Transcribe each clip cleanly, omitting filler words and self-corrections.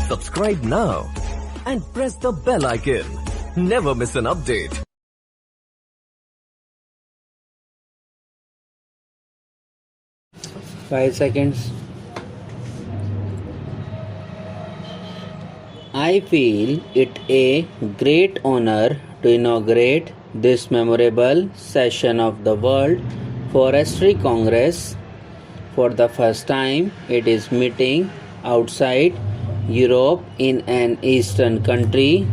Subscribe now and press the bell icon. Never miss an update. Five seconds. I feel it a great honor to inaugurate this memorable session of the World Forestry Congress. For the first time, it is meeting outside Europe in an Eastern country.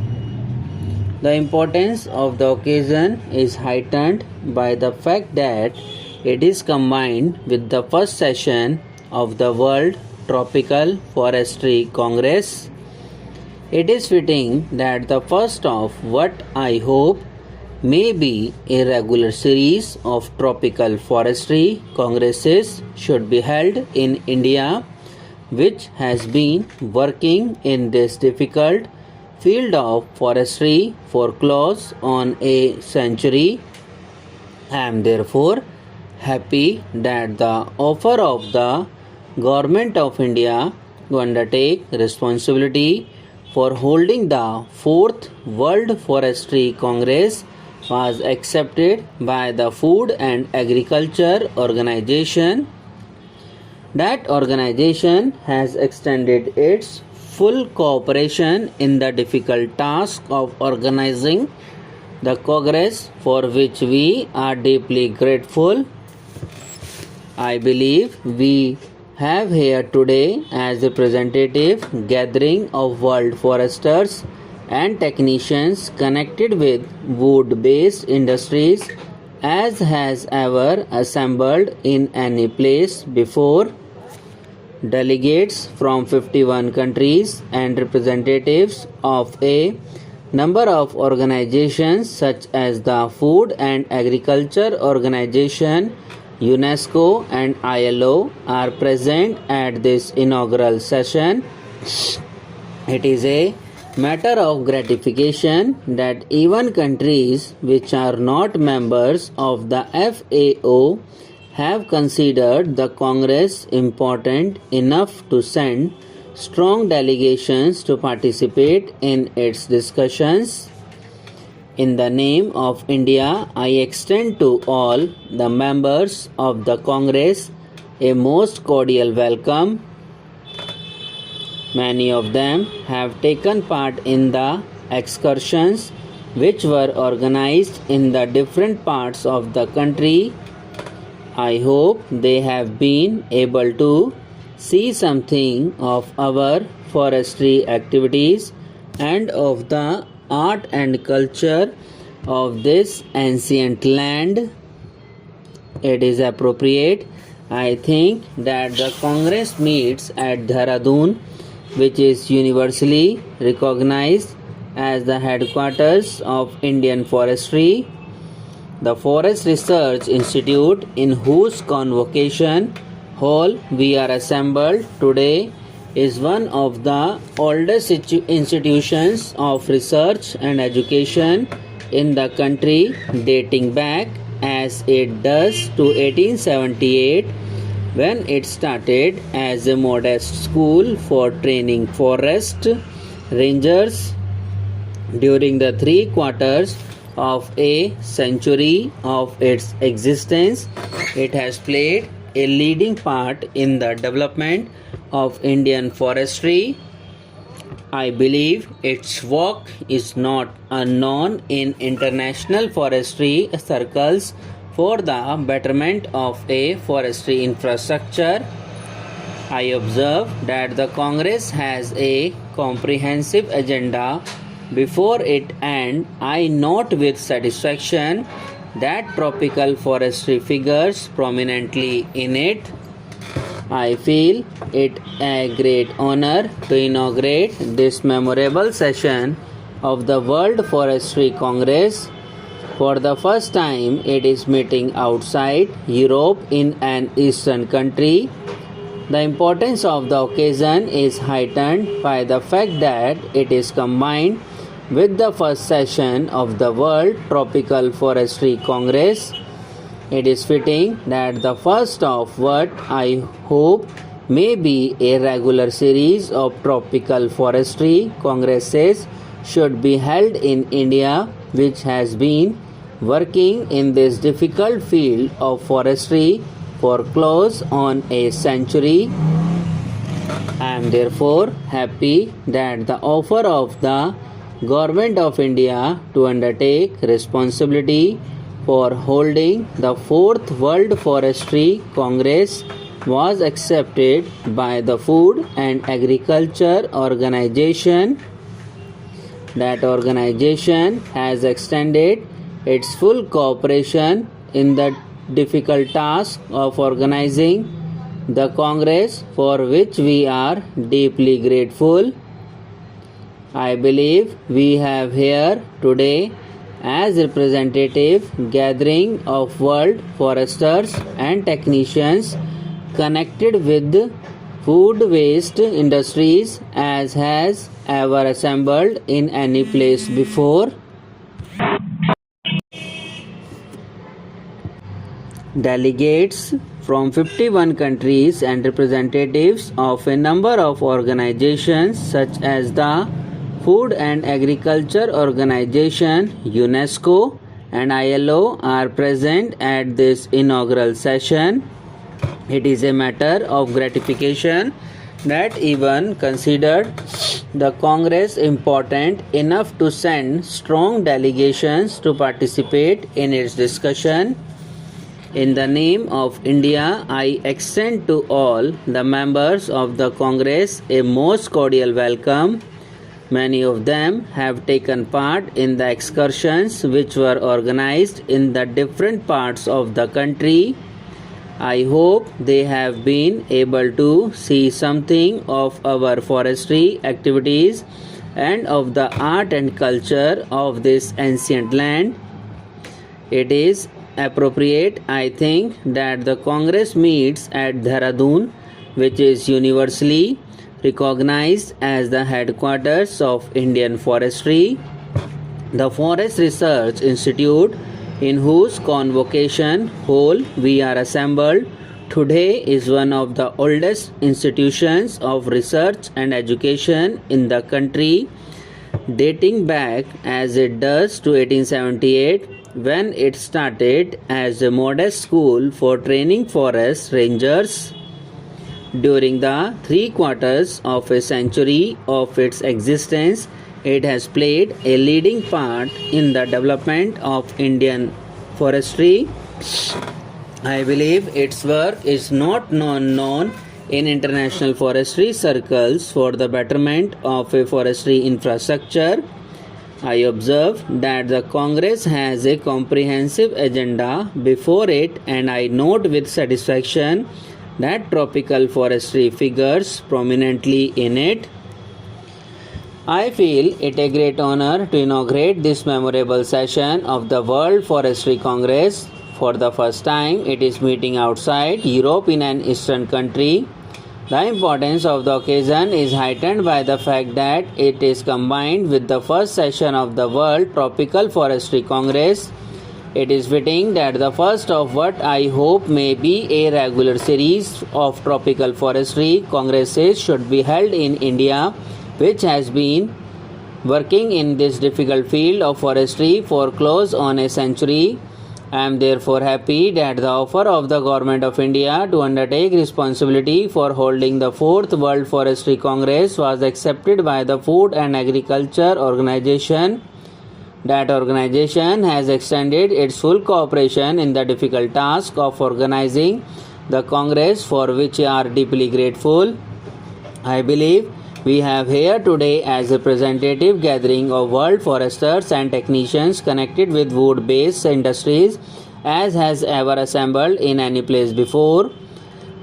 The importance of the occasion is heightened by the fact that it is combined with the first session of the World Tropical Forestry Congress. It is fitting that the first of what I hope may be a regular series of tropical forestry congresses should be held in India, which has been working in this difficult field of forestry for close on a century. I am therefore happy that the offer of the Government of India to undertake responsibility for holding the 4th World Forestry Congress was accepted by the Food and Agriculture Organization. That organization has extended its full cooperation in the difficult task of organizing the Congress, for which we are deeply grateful. I believe we have here today as a representative gathering of world foresters and technicians connected with wood-based industries as has ever assembled in any place before. Delegates from 51 countries and representatives of a number of organizations such as the Food and Agriculture Organization, UNESCO and ILO are present at this inaugural session. It is a matter of gratification that even countries which are not members of the FAO have considered the Congress important enough to send strong delegations to participate in its discussions. In the name of India, I extend to all the members of the Congress a most cordial welcome. Many of them have taken part in the excursions which were organized in the different parts of the country. I hope they have been able to see something of our forestry activities and of the art and culture of this ancient land. It is appropriate, I think, that the Congress meets at Dehradun, which is universally recognized as the headquarters of Indian forestry. The Forest Research Institute, in whose convocation hall we are assembled today, is one of the oldest institutions of research and education in the country, dating back as it does to 1878, when it started as a modest school for training forest rangers. During the 3/4 of a century of its existence, it has played a leading part in the development of Indian forestry. I believe its work is not unknown in international forestry circles for the betterment of a forestry infrastructure. I observe that the Congress has a comprehensive agenda before it, and I note with satisfaction that tropical forestry figures prominently in it. I feel it a great honor to inaugurate this memorable session of the World Forestry Congress. For the first time, it is meeting outside Europe in an Eastern country. The importance of the occasion is heightened by the fact that it is combined with the first session of the World Tropical Forestry Congress. It is fitting that the first of what I hope may be a regular series of tropical forestry congresses should be held in India, which has been working in this difficult field of forestry for close on a century. I am therefore happy that the offer of the Government of India to undertake responsibility for holding the 4th World Forestry Congress was accepted by the Food and Agriculture Organization. That organization has extended its full cooperation in the difficult task of organizing the Congress, for which we are deeply grateful. I believe we have here today as representative gathering of world foresters and technicians connected with food waste industries as has ever assembled in any place before. Delegates from 51 countries and representatives of a number of organizations such as the Food and Agriculture Organization, UNESCO, and ILO are present at this inaugural session. It is a matter of gratification that even considered the Congress important enough to send strong delegations to participate in its discussion. In the name of India, I extend to all the members of the Congress a most cordial welcome. Many of them have taken part in the excursions which were organized in the different parts of the country. I hope they have been able to see something of our forestry activities and of the art and culture of this ancient land. It is appropriate, I think, that the Congress meets at Dehradun, which is universally recognized as the headquarters of Indian forestry. The Forest Research Institute, in whose convocation hall we are assembled today, is one of the oldest institutions of research and education in the country, dating back as it does to 1878, when it started as a modest school for training forest rangers. During the 3/4 of a century of its existence, it has played a leading part in the development of Indian forestry. I believe its work is not known in international forestry circles for the betterment of a forestry infrastructure. I observe that the Congress has a comprehensive agenda before it, and I note with satisfaction that tropical forestry figures prominently in it. I feel it a great honor to inaugurate this memorable session of the World Forestry Congress. For the first time, it is meeting outside Europe in an Eastern country. The importance of the occasion is heightened by the fact that it is combined with the first session of the World Tropical Forestry Congress. It is fitting that the first of what I hope may be a regular series of tropical forestry congresses should be held in India, which has been working in this difficult field of forestry for close on a century. I am therefore happy that the offer of the Government of India to undertake responsibility for holding the 4th World Forestry Congress was accepted by the Food and Agriculture Organization. That organization has extended its full cooperation in the difficult task of organizing the Congress, for which we are deeply grateful. I believe we have here today as a representative gathering of world foresters and technicians connected with wood-based industries as has ever assembled in any place before.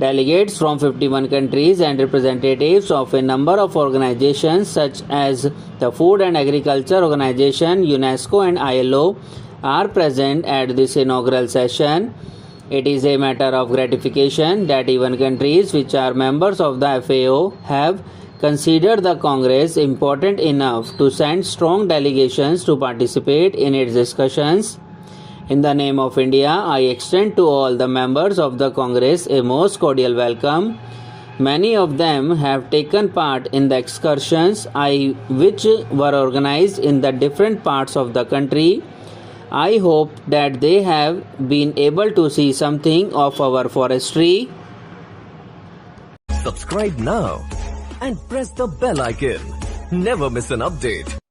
Delegates from 51 countries and representatives of a number of organizations such as the Food and Agriculture Organization, UNESCO and ILO are present at this inaugural session. It is a matter of gratification that even countries which are members of the FAO have considered the Congress important enough to send strong delegations to participate in its discussions. In the name of India, I extend to all the members of the Congress a most cordial welcome. Many of them have taken part in the excursions which were organized in the different parts of the country. I hope that they have been able to see something of our forestry. Subscribe now and press the bell icon. Never miss an update.